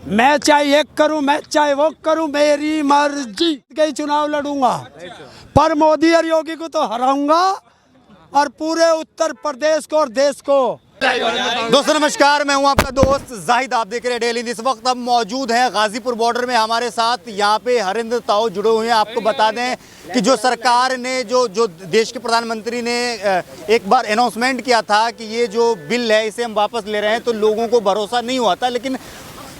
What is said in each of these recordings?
मैं चाहे एक करूं, मैं चाहे वो करूं, मेरी मर्जी के चुनाव लड़ूंगा, पर मोदी और योगी को तो हराऊंगा और पूरे उत्तर प्रदेश को और देश को। दोस्तों नमस्कार, मैं हूं आपका दोस्त जाहिद। आप देख रहे हैं डेली। इस वक्त हम मौजूद हैं गाजीपुर बॉर्डर में। हमारे साथ यहाँ पे हरिंद्र ताऊ जुड़े हुए हैं। आपको बता दें कि जो सरकार ने जो देश के प्रधानमंत्री ने एक बार अनाउंसमेंट किया था कि ये जो बिल है इसे हम वापस ले रहे हैं, तो लोगों को भरोसा नहीं हुआ था, लेकिन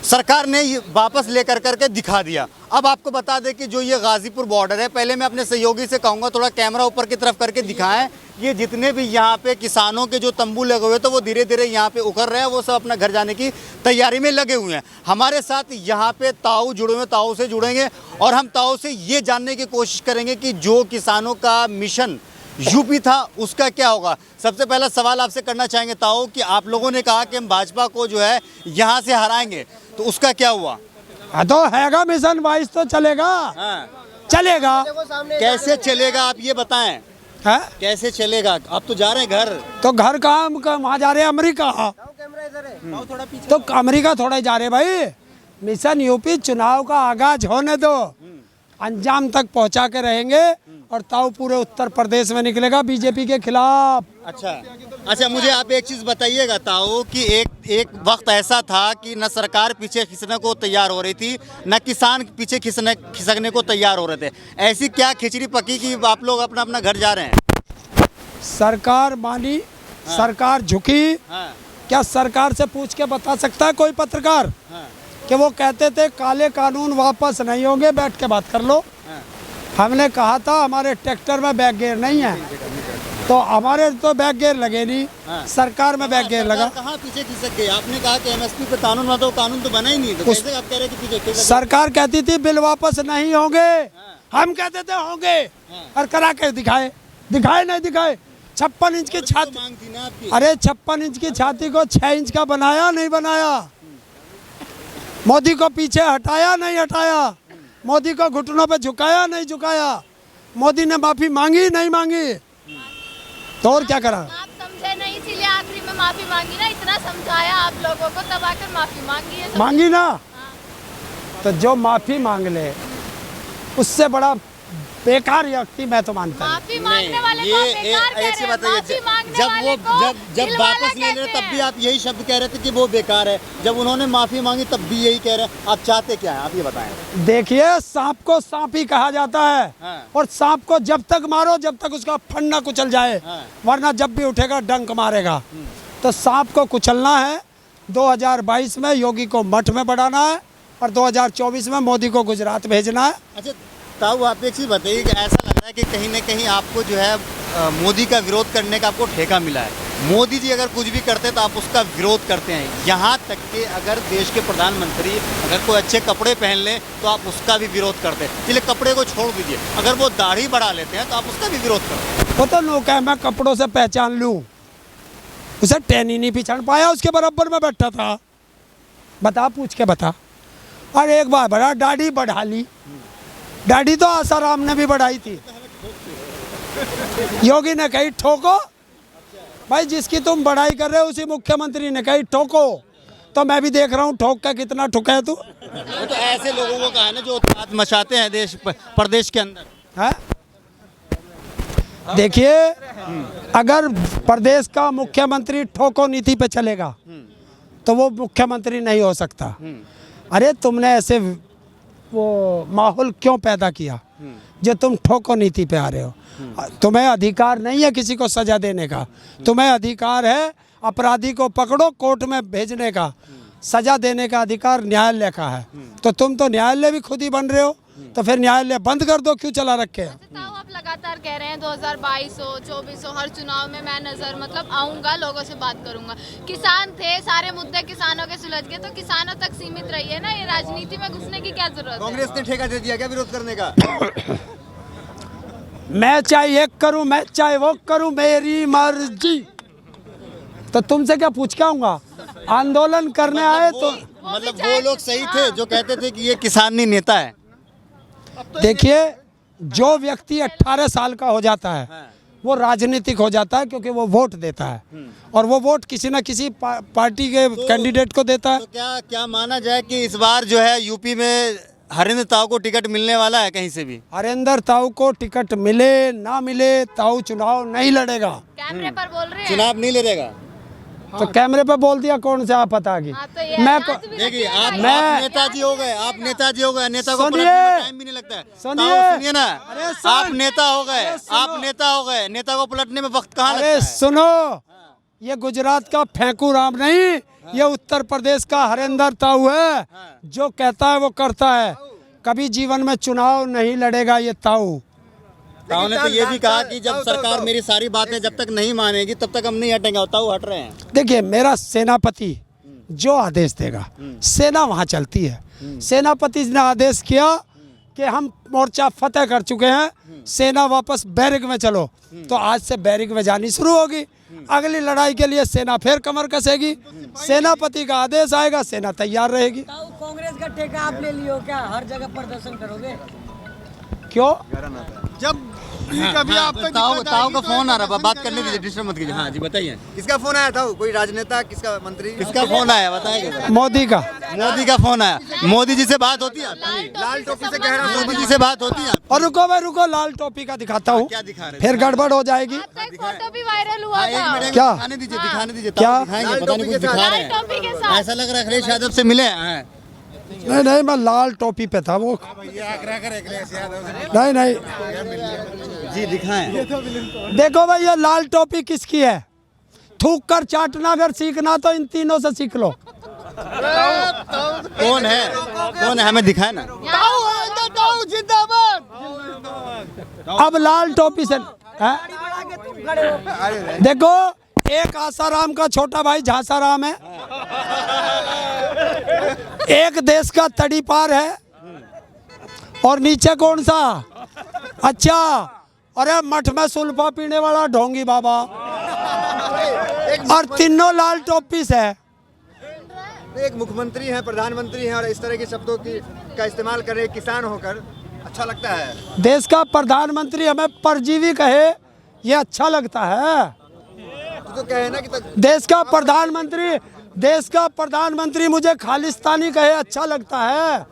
सरकार ने ये वापस लेकर करके दिखा दिया। अब आपको बता दें कि जो ये गाजीपुर बॉर्डर है, पहले मैं अपने सहयोगी से कहूँगा थोड़ा कैमरा ऊपर की तरफ करके दिखाएं। ये जितने भी यहाँ पे किसानों के जो तंबू लगे हुए तो वो धीरे धीरे यहाँ पे उखड़ रहे हैं, वो सब अपना घर जाने की तैयारी में लगे हुए हैं। हमारे साथ यहाँ पे ताऊ जुड़े हुए, ताऊ से जुड़ेंगे और हम ताऊ से ये जानने की कोशिश करेंगे कि जो किसानों का मिशन यूपी था उसका क्या होगा। सबसे पहला सवाल आपसे करना चाहेंगे ताऊ कि आप लोगों ने कहा कि हम भाजपा को जो है यहाँ से हराएंगे, तो उसका क्या हुआ? तो हैगा मिशन 22 तो चलेगा। हाँ। चलेगा। कैसे चलेगा आप ये बताएं। है? कैसे चलेगा? आप तो जा रहे हैं घर। तो घर कहाँ, वहाँ जा रहे हैं अमेरिका। तो अमेरिका थोड़ा जा रहे भाई। मिशन यूपी चुनाव का आगाज होने दो, अंजाम तक पहुंचा के रहेंगे और ताऊ पूरे उत्तर प्रदेश में निकलेगा बीजेपी के खिलाफ। अच्छा, मुझे आप एक चीज बताइएगा ताऊ कि एक वक्त ऐसा था कि न सरकार पीछे खिसकने को तैयार हो रही थी, न किसान पीछे खिसकने को तैयार हो रहे थे। ऐसी क्या खिचड़ी पकी कि आप लोग अपना अपना घर जा रहे हैं? सरकार मानी। हाँ। सरकार झुकी। हाँ। क्या सरकार से पूछ के बता सकता है कोई पत्रकार? हाँ। कि वो कहते थे काले कानून वापस नहीं होंगे, बैठ के बात कर लो। हाँ। हमने कहा था हमारे ट्रैक्टर में बैक गियर नहीं है, तो हमारे तो बैक गियर लगे नहीं। हाँ। सरकार में बैक गियर लगा। कहाँ पीछे खिसक गई? आपने कहा कि एमएसपी पे कानून तो बना ही नहीं, तो कैसे आप कह रहे हैं कि पीछे? सरकार कहती थी बिल वापस नहीं होंगे। हाँ। हम कहते थे होंगे। हाँ। और करा के दिखाए नहीं दिखाए। 56 इंच की छाती, अरे 56 इंच की छाती को 6 इंच का बनाया नहीं बनाया? मोदी को पीछे हटाया नहीं हटाया? मोदी को घुटनों पे झुकाया नहीं झुकाया? मोदी ने माफी मांगी नहीं मांगी? तो और क्या करा? आप समझे नहीं, इसीलिए आखिरी में माफी मांगी ना। इतना समझाया आप लोगों को, तब आकर माफी मांगी है। मांगी ना। हाँ। तो जो माफी मांग ले उससे बड़ा बेकार व्यक्ति मैं तो मानता हूं। माफी मांगने वाले को बेकार कह रहे हैं। माफी मांगने वाले को जब वापस ले रहे तब भी आप यही शब्द कह रहे थे कि वो बेकार है। जब उन्होंने माफी मांगी तब भी यही कह रहे हैं। आप चाहते क्या है, आप ये बताएं। देखिए, सांप को सांप ही कहा जाता है। हाँ। और सांप को जब तक मारो जब तक उसका फंडा कुचल जाए। हाँ। वरना जब भी उठेगा डंक मारेगा। तो सांप को कुचलना है। 2022 में योगी को मठ में बढ़ाना है और 2024 में मोदी को गुजरात भेजना है। अच्छा ताऊ, आप एक चीज़ बताइए कि ऐसा लग रहा है कि कहीं ना कहीं आपको जो है मोदी का विरोध करने का आपको ठेका मिला है। मोदी जी अगर कुछ भी करते तो आप उसका विरोध करते हैं। यहाँ तक कि अगर देश के प्रधानमंत्री अगर कोई अच्छे कपड़े पहन लें तो आप उसका भी विरोध करते हैं। चलिए कपड़े को छोड़ दीजिए, अगर वो दाढ़ी बढ़ा लेते हैं तो आप उसका भी विरोध करते हैं। वो तो लोग है, मैं कपड़ों से पहचान लूँ। उसे टहनी नहीं पहचान पाया, उसके बराबर में बैठा था। बता, पूछ के बता। और एक बार बड़ा दाढ़ी बढ़ा ली। दाढ़ी तो आसाराम ने भी बढ़ाई थी। योगी ने कही ठोको भाई, जिसकी तुम बढ़ाई कर रहे हो उसी मुख्यमंत्री ने कही ठोको। तो मैं भी देख रहा हूँ ठोक का कितना ठुका है तू। तो ऐसे लोगों को कहा है ना जो उत्पात मचाते हैं देश प्रदेश के अंदर है। देखिए, अगर प्रदेश का मुख्यमंत्री ठोको नीति पे चलेगा तो वो मुख्यमंत्री नहीं हो सकता। अरे तुमने ऐसे वो माहौल क्यों पैदा किया जो तुम ठोको नीति पे आ रहे हो? तुम्हें अधिकार नहीं है किसी को सजा देने का। तुम्हें अधिकार है अपराधी को पकड़ो, कोर्ट में भेजने का। सजा देने का अधिकार न्यायालय का है। तो तुम तो न्यायालय भी खुद ही बन रहे हो, तो फिर न्यायालय बंद कर दो, क्यों चला रखे हैं? आप लगातार कह रहे हैं 2022 हो 24 हो, हर चुनाव में मैं नजर आऊंगा, लोगों से बात करूंगा। किसान थे, सारे मुद्दे किसानों के सुलझ गए, तो किसानों तक सीमित रहिए ना। ये राजनीति में घुसने की क्या जरूरत है? कांग्रेस ने ठेका दे दिया क्या विरोध करने का? मैं चाहे एक करूं, मैं चाहे वो करूं, मेरी मर्जी। तो तुमसे क्या पूछ के आऊंगा? आंदोलन करने आए तो मतलब वो लोग सही थे जो कहते थे कि ये किसानी नेता है। देखिए, जो व्यक्ति 18 साल का हो जाता है वो राजनीतिक हो जाता है, क्योंकि वो वोट देता है और वो वोट किसी न किसी पार्टी के कैंडिडेट को देता है। तो क्या क्या माना जाए कि इस बार जो है यूपी में हरेंद्र ताऊ को टिकट मिलने वाला है कहीं से भी? हरेंद्र ताऊ को टिकट मिले ना मिले, ताऊ चुनाव नहीं लड़ेगा। कैमरे पर बोल रहे हैं। चुनाव नहीं लड़ेगा? तो कैमरे पे बोल दिया, कौन से आप पता की? हाँ, तो ये मैं आज भी देखिए रखिएगा आप ये। नेताजी हो गए, आप नेताजी हो गए, नेता को सुनिए। पलटने में टाइम भी नहीं लगता है। सुनिए। ताऊ, सुनिए ना, अरे सुन। आप नेता हो गए, अरे सुनो। आप नेता हो गए, नेता को पलटने में वक्त कहाँ लगता अरे है? सुनो, ये गुजरात का फेंकू राम नहीं, ये उत्तर प्रदेश का हरेंद्र ताऊ है। जो कहता है वो करता है। कभी जीवन में चुनाव नहीं लड़ेगा ये ताऊ। ताऊ ने तो ये भी कहा कि जब सरकार मेरी सारी बातें जब तक नहीं मानेगी तब तक हम नहीं हटेंगे, और ताऊ हट रहे हैं। देखिए, मेरा सेनापति जो आदेश देगा, सेना वहाँ चलती है। सेनापति ने आदेश किया कि हम मोर्चा फतेह कर चुके हैं, सेना वापस बैरिक में चलो, तो आज से बैरिक में जानी शुरू होगी। अगली लड़ाई के लिए सेना फिर कमर कसेगी। सेनापति का आदेश आएगा, सेना तैयार रहेगी। कांग्रेस का ठेका आप ले लियो क्या? हर जगह प्रदर्शन करोगे? क्यों? जब कभी आप तक ताऊ का फोन आ रहा है, बात करने दीजिए, डिस्टर्ब मत कीजिए। हाँ जी बताइए, किसका फोन आया था? कोई राजनेता, किसका मंत्री? किसका फोन आया बताइए जरा। मोदी का। मोदी का फोन आया। मोदी जी से बात होती है आपकी? लाल टोपी से कह रहा हूँ, मोदी जी से बात होती है आपकी? और रुको भाई रुको, लाल टोपी का दिखाता हूँ, क्या दिखा रहे हैं? फिर गड़बड़ हो जाएगी। आपका एक फोटो भी वायरल हुआ हाँ, एक था। मिनट, क्या? दिखाने दीजिए, दिखाने दीजिए। क्या? ताऊ दिखाएंगे, लाल पता नहीं टोपी कुछ के दिखा साथ। रहे लाल हैं। टोपी के साथ। ऐसा लग रहा है अखिलेश यादव से मिले हैं। नहीं नहीं, मैं लाल टोपी पे था वो। नहीं नहीं, जी दिखाएं। देखो भाई, ये लाल टोपी किसकी है? थूक कर चाटना अगर सीखना तो इन तीनों से सीख लो। कौन है? कौन है? हमें दिखाए ना। अब लाल टोपी से हैं? देखो, एक आसाराम का छोटा भाई झांसाराम है, एक देश का तड़ीपार है, और नीचे कौन सा? अच्छा, अरे मठ में सुल्फा पीने वाला ढोंगी बाबा, और तीनों लाल टोपी से है। एक मुख्यमंत्री हैं, प्रधानमंत्री हैं, और इस तरह के शब्दों का इस्तेमाल कर रहे किसान होकर अच्छा लगता है। देश का प्रधानमंत्री हमें परजीवी कहे, ये अच्छा लगता है? तो कहे ना कि देश का प्रधानमंत्री मुझे खालिस्तानी कहे, अच्छा लगता है?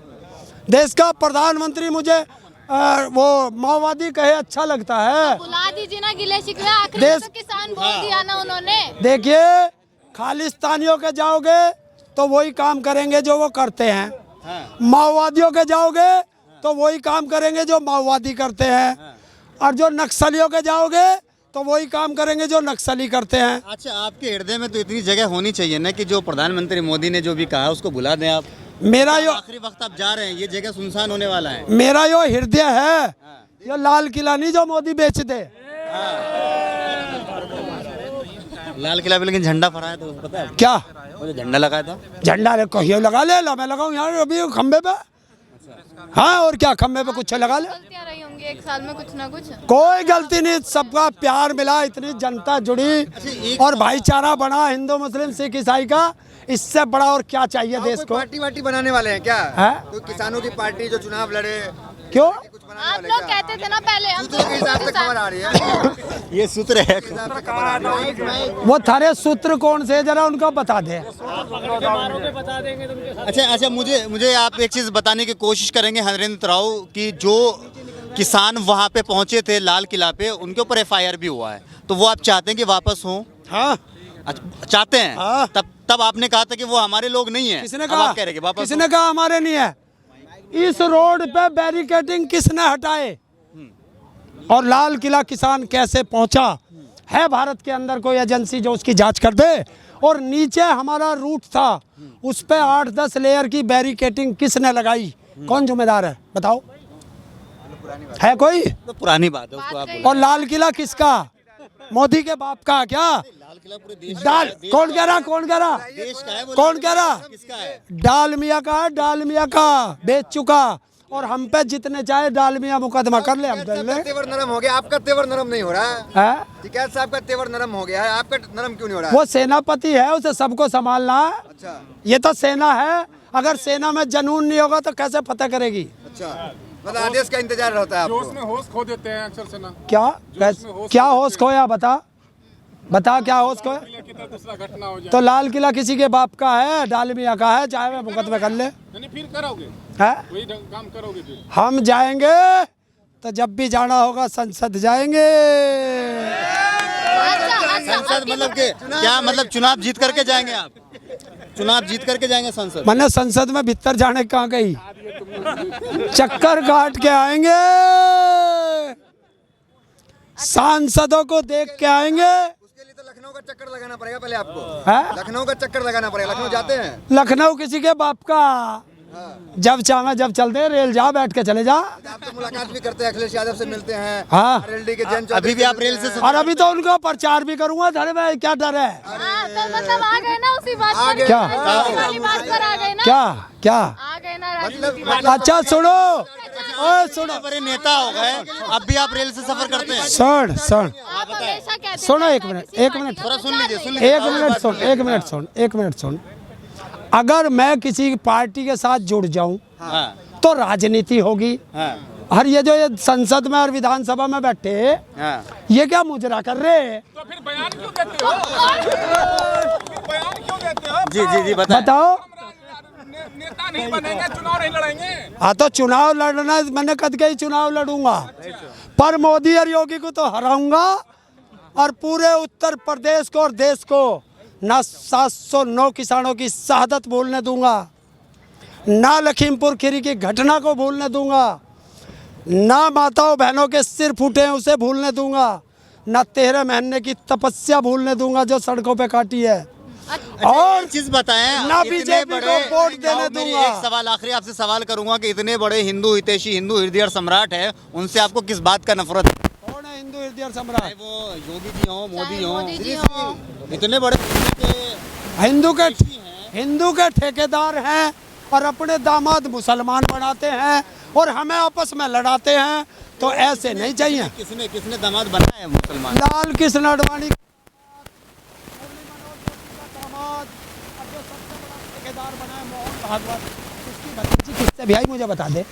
देश का प्रधानमंत्री मुझे वो माओवादी कहे, अच्छा लगता है? बुला दीजिए ना गिले शिकवे, आखिर में तो किसान बोल दिया ना उन्होंने। देखिए, खालिस्तानियों के जाओगे तो वही काम करेंगे जो वो करते हैं, माओवादियों के जाओगे तो वही काम करेंगे जो माओवादी करते हैं, और जो नक्सलियों के जाओगे तो वही काम करेंगे जो नक्सली करते हैं। अच्छा, आपके हृदय में तो इतनी जगह होनी चाहिए ना कि जो प्रधानमंत्री मोदी ने जो भी कहा उसको बुला दें आप। मेरा यो आखिरी वक्त आप जा रहे हैं, ये जगह सुनसान होने वाला है। मेरा यो हृदय है, ये लाल किला नहीं जो मोदी बेच दे। लाल किला पे लेकिन झंडा फहराया तो पता है? क्या मुझे झंडा लगाया था। झंडा कहिए लगा ले ला, मैं लगाऊं यहाँ अभी खंबे पे। हाँ, और क्या, खंबे पे कुछ लगा ले। गलतियां रही होंगी एक साल में कुछ ना कुछ। कोई गलती नहीं, सबका प्यार मिला, इतनी जनता जुड़ी और भाईचारा बना हिंदू मुस्लिम सिख ईसाई का। इससे बड़ा और क्या चाहिए देश को? पार्टी वार्टी बनाने वाले हैं क्या? है? तो किसानों की पार्टी जो चुनाव लड़े, क्यों? कुछ बनाने आप वाले लोग क्या? कहते थे ना पहले हम सूत्रों के हिसाब से खबर आ रही है। ये सूत्र है। हिसाब से खबर आ रही है। वो थारे सूत्र कौन से, जरा उनको बता दे। अच्छा, मुझे आप एक चीज़ बताने की कोशिश करेंगे हरेंद्र ताऊ की, जो किसान वहाँ पे पहुँचे थे लाल किला पे, उनके ऊपर FIR भी हुआ है, तो वो आप चाहते हैं कि वापस हों? हाँ, चाहते हैं? हाँ। तब आपने कहा था कि वो हमारे लोग नहीं है। किसने अब कहा? आप कह रहे हैं कि वापस किसने कहा हमारे नहीं है? इस रोड पे बैरिकेडिंग किसने हटाए और लाल किला किसान कैसे पहुंचा? है भारत के अंदर कोई एजेंसी जो उसकी जांच कर दे? और नीचे हमारा रूट था, उस पे 8-10 लेयर की बैरिकेडिंग किसने लगाई? कौन जिम्मेदार है बताओ? है कोई? तो पुरानी बात है, उसको आप और लाल किला किसका? मोदी के बाप का क्या? लाल किला पूरे देश डाल कौन कह रहा? कौन कह रहा? देश का है वो। कौन कह रहा? किसका है? डालमिया का है, डालमिया का बेच चुका, और हम पे जितने चाहे डालमिया मुकदमा कर ले, हम कर ले। तेवर नरम हो गया, आपका तेवर नरम नहीं हो रहा है। है? टिकैत साहब का तेवर नरम हो गया है, आपका नरम क्यों नहीं हो रहा है? वो सेनापति है, उसे सबको संभालना है। अच्छा ये तो सेना है, अगर सेना में जनून नहीं होगा तो कैसे फतह करेगी? अच्छा, मतलब आदेश का इंतजार रहता है जोश आपको। में होश खो देते हैं अक्सर से ना। क्या होश खोया? बता क्या होश खोया? किले की तरह दूसरा घटना हो जाए तो लाल किला किसी के बाप का है, डालमिया का है, चाहे मैं मुकदमे कर ले यानी फिर करोगे है। वही काम करोगे फिर। हम जाएंगे तो जब भी जाना होगा संसद जाएंगे। संसद मतलब के क्या मतलब चुनाव जीत करके जाएंगे आप? चुनाव जीत करके जाएंगे संसद? मैंने संसद में भीतर जाने कहाँ गई, चक्कर काट के आएंगे, सांसदों को देख के आएंगे। उसके लिए तो लखनऊ का चक्कर लगाना पड़ेगा पहले आपको। है? लखनऊ का चक्कर लगाना पड़ेगा। लखनऊ जाते हैं? लखनऊ किसी के बाप का, जब चाहे जब चलते हैं, रेल जा, बैठ के चले जा। आप तो मुलाकात भी करते हैं, अखिलेश यादव से मिलते हैं। हाँ। आरएलडी के जन अभी भी आप रेल से और अभी तो उनका प्रचार भी करूंगा, धड़े में क्या डर है? हाँ, तो मतलब आ गए ना उसी बात पर। क्या? वाली बात पर आ गए ना। क्या आ गए ना राजनीति वाली। अच्छा सुनो, ओए सुनो, बड़े नेता हो गए, अब भी आप रेल से सफर करते हैं? सुन आप हमेशा कहते हैं सुनो, ना, एक मैं मिनट, किसी एक पार्टी मिनट। का थोड़ा सुन प्रचार लीजिए, नहीं सुन करती। लीजिए। एक मिनट सुन। अगर मैं किसी पार्टी के साथ जुड़ जाऊं हाँ, तो राजनीति होगी। हाँ, और ये जो ये संसद में और विधानसभा में बैठे, हाँ। ये क्या मुजरा कर रहे हैं? तो फिर बयान क्यों देते हो? फिर बयान क्यों देते हो? जी बताएं। बताओ। नेता नहीं बनेंगे, चुनाव नहीं लड़ेंगे। हाँ तो चुनाव लड़ना, मैंने कद के ही चुनाव लड़ूंगा, पर मोदी और योगी को तो हराऊंगा, और पूरे उत्तर प्रदेश को और देश को ना 709 किसानों की शहादत भूलने दूंगा, ना लखीमपुर खीरी की घटना को भूलने दूंगा, ना माताओं बहनों के सिर फूटे हैं उसे भूलने दूंगा, ना 13 महीने की तपस्या भूलने दूंगा जो सड़कों पे काटी है, और एक चीज बताएं, ना इतने बीजेपी बड़े को वोट देने मेरी दूंगा। एक सवाल आखिरी आपसे सवाल करूंगा कि इतने बड़े हिंदू हितैषी, हिंदू हृदय सम्राट है, उनसे आपको किस बात का नफरत है? कौन है हिंदू हृदय सम्राट? चाहे वो योगी जी हो, मोदी हो, मोदी जी हो। इतने बड़े हिंदू के ठेकेदार हैं और अपने दामाद मुसलमान बनाते हैं और हमें आपस में लड़ाते हैं, तो ऐसे नहीं चाहिए। किसने दामाद बनाया है मुसलमान? लाल कृष्ण आडवाणी दामाद, और जो सबसे बड़ा ठेकेदार बना है मोहन भागवत, उसकी भतीजी किससे भी आई मुझे बता दे।